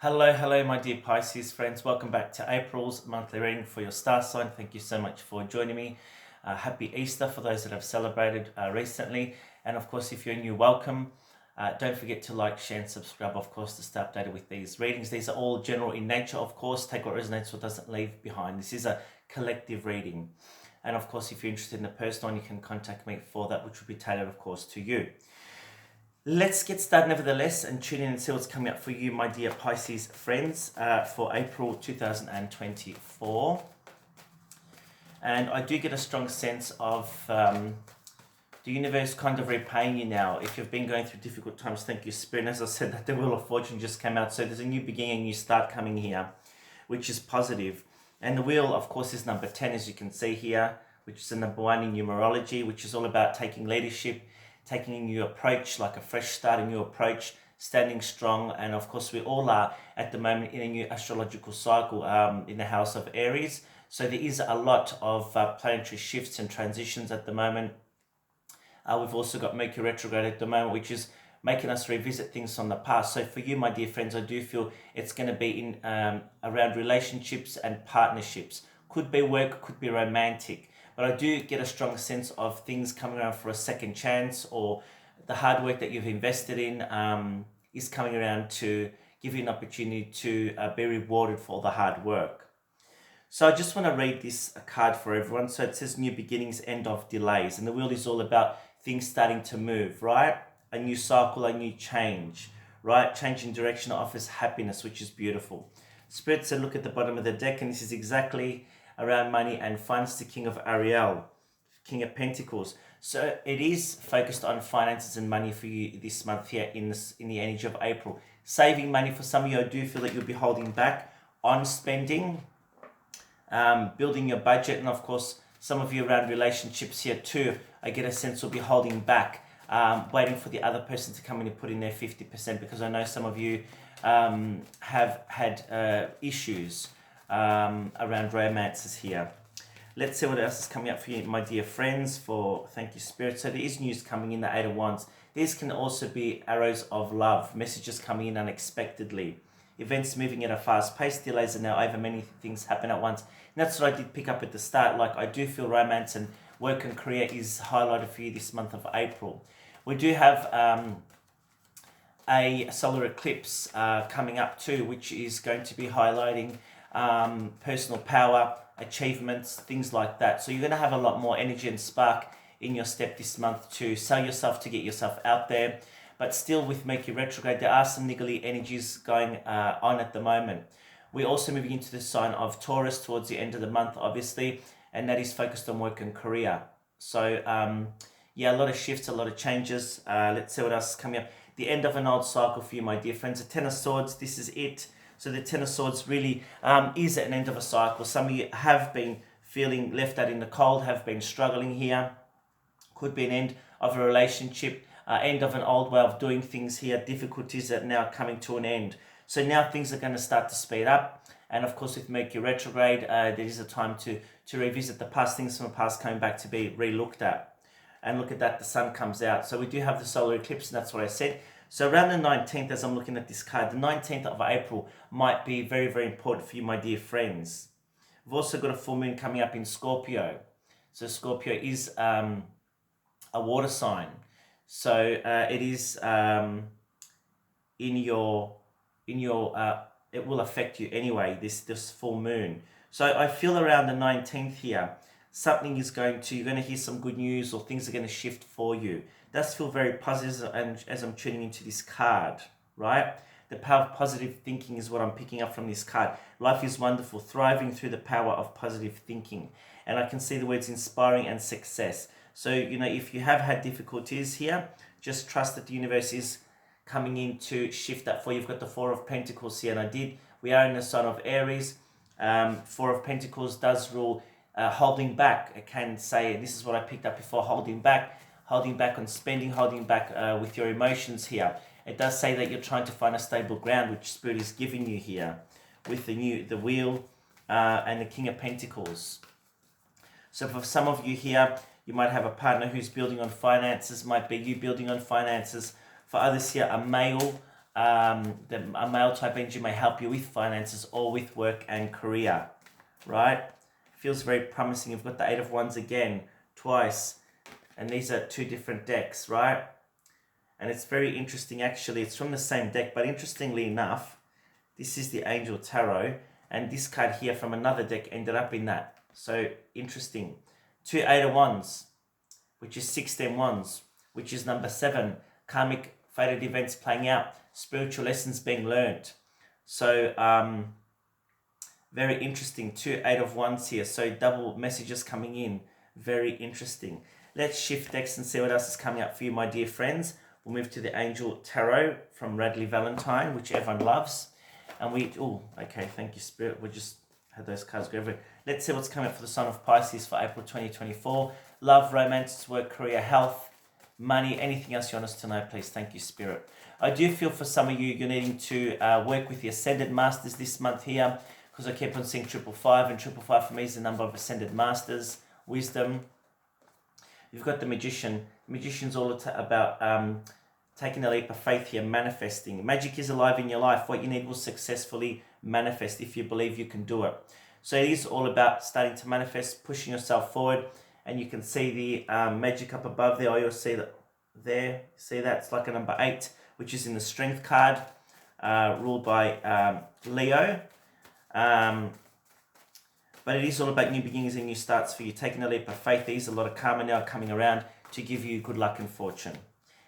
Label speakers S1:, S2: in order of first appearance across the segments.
S1: Hello, my dear Pisces friends. Welcome back to April's monthly reading for your star sign. Thank you so much for joining me. Happy Easter for those that have celebrated recently. And of course, if you're new, welcome. Don't forget to like, share, and subscribe, of course, to stay updated with these readings. These are all general in nature, of course. Take what resonates, what doesn't leave behind. This is a collective reading. And of course, if you're interested in a personal one, you can contact me for that, which will be tailored, of course, to you. Let's get started nevertheless and tune in and see what's coming up for you, my dear Pisces friends, for April 2024. And I do get a strong sense of the universe kind of repaying you now. If you've been going through difficult times, thank you, Spirit. And as I said, that the Wheel of Fortune just came out. So there's a new beginning, a new start coming here, which is positive. And the Wheel, of course, is number 10, as you can see here, which is the number 1 in numerology, which is all about taking leadership, taking a new approach, like a fresh start, a new approach, standing strong. And of course, we all are at the moment in a new astrological cycle in the house of Aries. So there is a lot of planetary shifts and transitions at the moment. We've also got Mercury retrograde at the moment, which is making us revisit things from the past. So for you, my dear friends, I do feel it's going to be in around relationships and partnerships. Could be work, could be romantic. But I do get a strong sense of things coming around for a second chance, or the hard work that you've invested in is coming around to give you an opportunity to be rewarded for all the hard work. So I just want to read this card for everyone. So it says new beginnings, end of delays. And the wheel is all about things starting to move, right? A new cycle, a new change, right? Change in direction offers happiness, which is beautiful. Spirit said, look at the bottom of the deck, and this is exactly around money and funds, the King of Ariel, King of Pentacles. So it is focused on finances and money for you this month here in the energy of April. Saving money for some of you, I do feel that you'll be holding back on spending, building your budget, and of course, some of you around relationships here too, I get a sense will be holding back, waiting for the other person to come in and put in their 50%, because I know some of you have had issues around romances here. Let's see what else is coming up for you, my dear friends, for thank you, Spirit. So there is news coming in, the Eight of Wands. These can also be arrows of love, messages coming in unexpectedly, events moving at a fast pace, delays are now over, many things happen at once. And that's what I did pick up at the start. Like, I do feel romance and work and career is highlighted for you this month of April. We do have a solar eclipse coming up too, which is going to be highlighting personal power, achievements, things like that. So you're going to have a lot more energy and spark in your step this month to sell yourself, to get yourself out there. But still, with Mercury retrograde, there are some niggly energies going on at the moment. We're also moving into the sign of Taurus towards the end of the month, obviously, and that is focused on work and career. So yeah, a lot of shifts, a lot of changes. Let's see what else is coming up. The end of an old cycle for you, my dear friends. The Ten of Swords, this is it. So the Ten of Swords really is at an end of a cycle. Some of you have been feeling left out in the cold, have been struggling here. Could be an end of a relationship, end of an old way of doing things here. Difficulties that are now coming to an end. So now things are going to start to speed up. And of course, with Mercury retrograde, there is a time to revisit the past, things from the past coming back to be re-looked at. And look at that, the sun comes out. So we do have the solar eclipse, and that's what I said. So around the 19th, as I'm looking at this card, the 19th of April might be very, very important for you, my dear friends. We've also got a full moon coming up in Scorpio. So Scorpio is a water sign. So it is it will affect you anyway, this full moon. So I feel around the 19th here, something is you're going to hear some good news, or things are going to shift for you. That's feel very positive, and as I'm tuning into this card, right? The power of positive thinking is what I'm picking up from this card. Life is wonderful, thriving through the power of positive thinking. And I can see the words inspiring and success. So, if you have had difficulties here, just trust that the universe is coming in to shift that for you. You've got the Four of Pentacles here, and we are in the sign of Aries. Four of Pentacles does rule holding back. I can say, this is what I picked up before, holding back on spending, holding back with your emotions here. It does say that you're trying to find a stable ground, which Spirit is giving you here with the Wheel and the King of Pentacles. So for some of you here, you might have a partner who's building on finances, might be you building on finances. For others here, a male a male type energy may help you with finances or with work and career, right? Feels very promising. You've got the Eight of Wands again, twice. And these are two different decks, right? And it's very interesting, actually. It's from the same deck, but interestingly enough, this is the Angel Tarot, and this card here from another deck ended up in that. So interesting. Two Eight of Wands, which is 16 Wands, which is number 7. Karmic fated events playing out, spiritual lessons being learned. So very interesting. Two Eight of Wands here. So double messages coming in. Very interesting. Let's shift decks and see what else is coming up for you, my dear friends. We'll move to the Angel Tarot from Radley Valentine, which everyone loves. And okay, thank you, Spirit. We just had those cards go everywhere. Let's see what's coming up for the sign of Pisces for April 2024. Love, romance, work, career, health, money, anything else you want us to know, please. Thank you, Spirit. I do feel for some of you, you're needing to work with the Ascended Masters this month here, because I keep on seeing 555, and 555 for me is the number of Ascended Masters, wisdom. You've got the Magician. The Magician's all about taking a leap of faith here, manifesting. Magic is alive in your life. What you need will successfully manifest if you believe you can do it. So it is all about starting to manifest, pushing yourself forward. And you can see the magic up above there. You'll see that there. See that? It's like a number 8, which is in the Strength card, ruled by Leo. But it is all about new beginnings and new starts for you, taking a leap of faith. There's a lot of karma now coming around to give you good luck and fortune.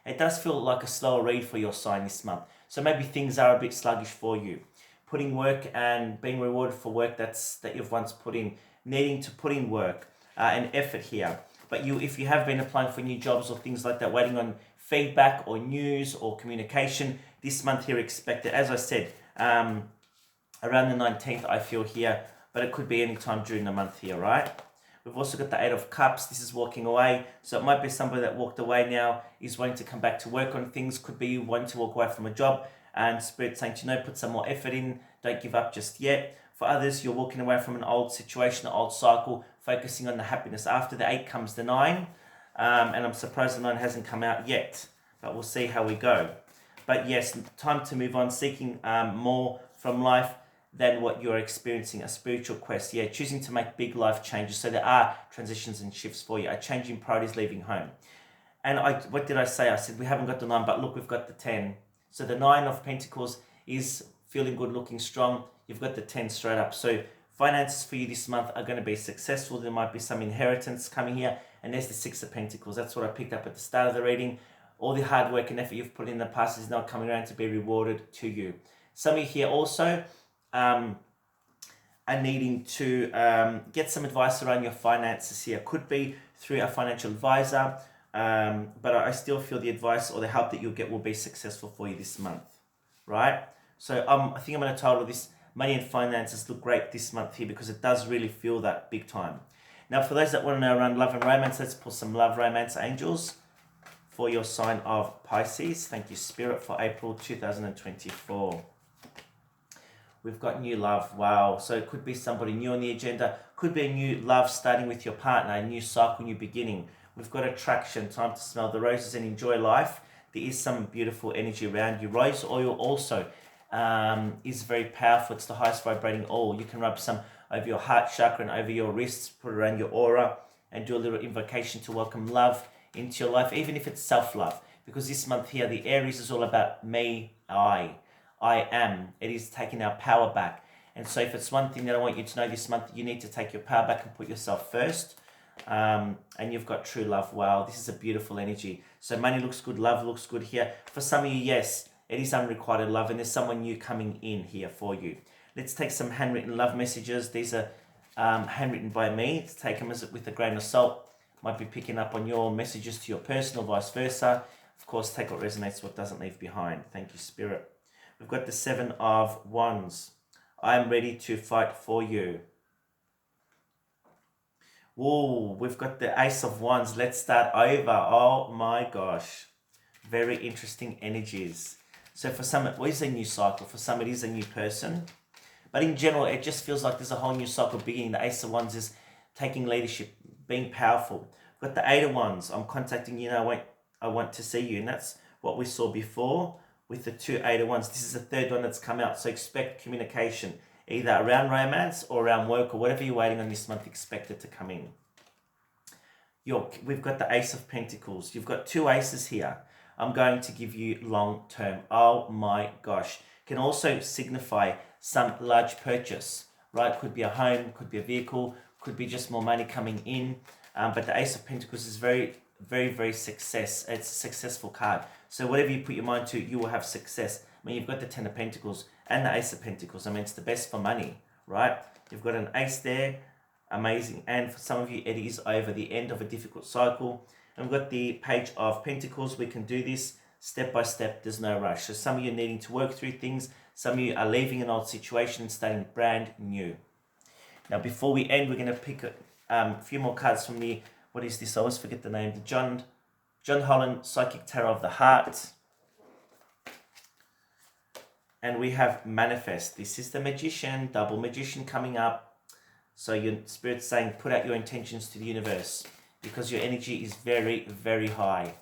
S1: It does feel like a slower read for your sign this month. So maybe things are a bit sluggish for you. Putting work and being rewarded for work that you've once put in. Needing to put in work and effort here. But if you have been applying for new jobs or things like that, waiting on feedback or news or communication, this month here expect it. As I said, around the 19th I feel here, but it could be any time during the month here, right? We've also got the Eight of Cups. This is walking away. So it might be somebody that walked away now is wanting to come back to work on things. Could be you wanting to walk away from a job and Spirit saying, put some more effort in. Don't give up just yet. For others, you're walking away from an old situation, an old cycle, focusing on the happiness. After the 8 comes the 9. And I'm surprised the 9 hasn't come out yet. But we'll see how we go. But yes, time to move on, seeking more from life than what you're experiencing, a spiritual quest. Yeah, choosing to make big life changes. So there are transitions and shifts for you, a change in priorities, leaving home. And what did I say? I said we haven't got the 9, but look, we've got the 10. So the 9 of Pentacles is feeling good, looking strong. You've got the 10 straight up. So finances for you this month are going to be successful. There might be some inheritance coming here. And there's the 6 of Pentacles. That's what I picked up at the start of the reading. All the hard work and effort you've put in the past is now coming around to be rewarded to you. Some of you here also are needing to get some advice around your finances here. Could be through a financial advisor, but I still feel the advice or the help that you'll get will be successful for you this month, right? So I think I'm going to title this Money and Finances Look Great this month here, because it does really feel that big time. Now, for those that want to know around love and romance, let's pull some love romance angels for your sign of Pisces. Thank you, Spirit, for April 2024. We've got new love. Wow. So it could be somebody new on the agenda. Could be a new love starting with your partner, a new cycle, new beginning. We've got attraction, time to smell the roses and enjoy life. There is some beautiful energy around you. Rose oil also is very powerful. It's the highest vibrating oil. You can rub some over your heart chakra and over your wrists, put it around your aura, and do a little invocation to welcome love into your life, even if it's self-love. Because this month here, the Aries is all about me, I am. It is taking our power back. And so if it's one thing that I want you to know this month, you need to take your power back and put yourself first. And you've got true love. Wow, this is a beautiful energy. So money looks good, love looks good here. For some of you, yes, it is unrequited love, and there's someone new coming in here for you. Let's take some handwritten love messages. These are handwritten by me. Let's take them with a grain of salt. Might be picking up on your messages to your person or vice versa. Of course, take what resonates, what doesn't leave behind. Thank you, Spirit. We've got the 7 of Wands. I am ready to fight for you. Whoa, we've got the Ace of Wands. Let's start over. Oh my gosh. Very interesting energies. So for some, it is a new cycle. For some, it is a new person. But in general, it just feels like there's a whole new cycle beginning. The Ace of Wands is taking leadership, being powerful. We've got the 8 of Wands. I'm contacting you now. I want to see you. And that's what we saw before with the 2 Eight of Wands. This is the third one that's come out. So expect communication, either around romance or around work or whatever you're waiting on this month, expect it to come in. We've got the Ace of Pentacles. You've got 2 aces here. I'm going to give you long term. Oh my gosh. Can also signify some large purchase, right? Could be a home, could be a vehicle, could be just more money coming in. But the Ace of Pentacles is very, very, very success. It's a successful card. So whatever you put your mind to, you will have success. I mean, you've got the 10 of Pentacles and the Ace of Pentacles. I mean, it's the best for money, right? You've got an ace there. Amazing. And for some of you, it is over the end of a difficult cycle. And we've got the Page of Pentacles. We can do this step by step. There's no rush. So some of you are needing to work through things. Some of you are leaving an old situation and starting brand new. Now, before we end, we're going to pick a few more cards from the, what is this? I always forget the name. The John Holland Psychic Tarot of the Heart. And we have Manifest. This is the Magician, double Magician coming up. So your Spirit's saying, put out your intentions to the universe because your energy is very, very high.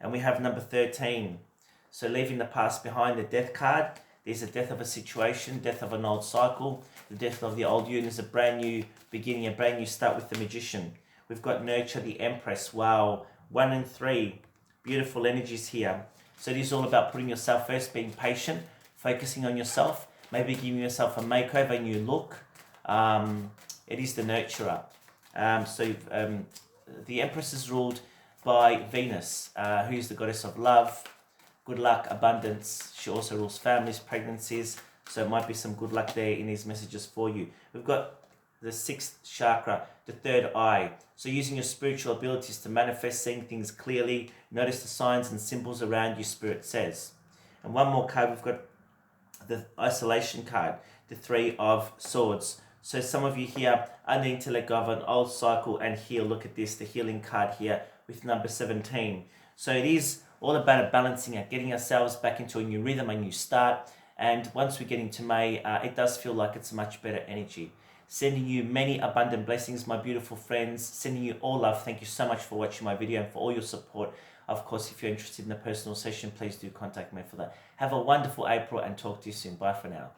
S1: And we have number 13. So leaving the past behind, the Death card. There's a death of a situation, death of an old cycle. The death of the old you, and there's a brand new beginning, a brand new start with the Magician. We've got Nurture, the Empress. Wow. 1 and 3. Beautiful energies here. So it is all about putting yourself first, being patient, focusing on yourself, maybe giving yourself a makeover, a new look. It is the Nurturer. The Empress is ruled by Venus, who is the goddess of love, good luck, abundance. She also rules families, pregnancies. So it might be some good luck there in these messages for you. We've got the 6th chakra, the 3rd eye. So using your spiritual abilities to manifest, seeing things clearly, notice the signs and symbols around you, Spirit says. And one more card, we've got the Isolation card, the 3 of Swords. So some of you here are needing to let go of an old cycle and heal. Look at this, the healing card here with number 17. So it is all about balancing out, getting ourselves back into a new rhythm, a new start. And once we get into May, it does feel like it's a much better energy. Sending you many abundant blessings, my beautiful friends. Sending you all love. Thank you so much for watching my video and for all your support. Of course, if you're interested in a personal session, please do contact me for that. Have a wonderful April and talk to you soon. Bye for now.